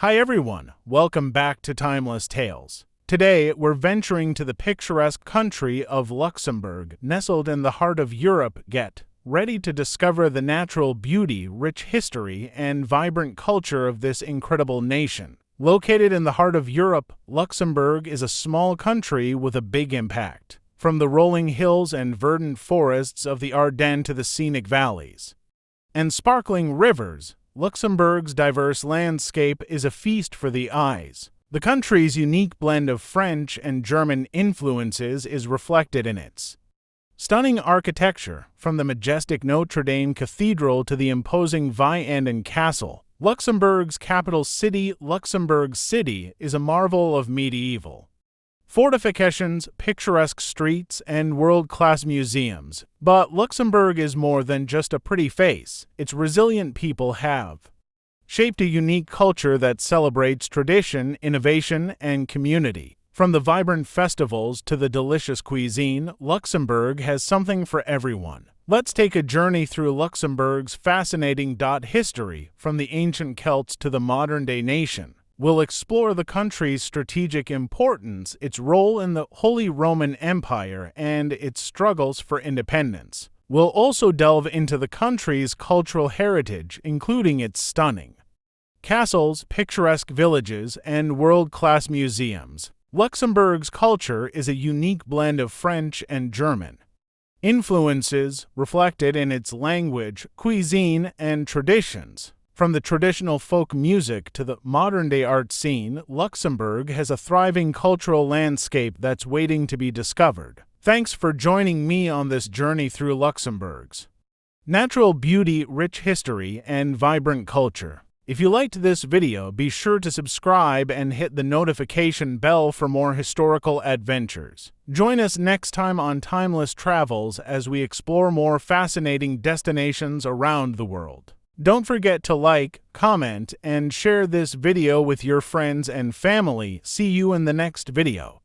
Hi everyone, welcome back to Timeless Tales. Today, we're venturing to the picturesque country of Luxembourg, nestled in the heart of Europe. Get ready to discover the natural beauty, rich history, and vibrant culture of this incredible nation. Located in the heart of Europe, Luxembourg is a small country with a big impact. From the rolling hills and verdant forests of the Ardennes to the scenic valleys and sparkling rivers, Luxembourg's diverse landscape is a feast for the eyes. The country's unique blend of French and German influences is reflected in its stunning architecture, from the majestic Notre Dame Cathedral to the imposing Vianden Castle. Luxembourg's capital city, Luxembourg City, is a marvel of medieval fortifications, picturesque streets, and world-class museums. But Luxembourg is more than just a pretty face. Its resilient people have shaped a unique culture that celebrates tradition, innovation, and community. From the vibrant festivals to the delicious cuisine, Luxembourg has something for everyone. Let's take a journey through Luxembourg's fascinating history, from the ancient Celts to the modern-day nation. We'll explore the country's strategic importance, its role in the Holy Roman Empire, and its struggles for independence. We'll also delve into the country's cultural heritage, including its stunning castles, picturesque villages, and world-class museums. Luxembourg's culture is a unique blend of French and German influences, reflected in its language, cuisine, and traditions. From the traditional folk music to the modern-day art scene, Luxembourg has a thriving cultural landscape that's waiting to be discovered. Thanks for joining me on this journey through Luxembourg's natural beauty, rich history, and vibrant culture. If you liked this video, be sure to subscribe and hit the notification bell for more historical adventures. Join us next time on Timeless Travels as we explore more fascinating destinations around the world. Don't forget to like, comment, and share this video with your friends and family. See you in the next video.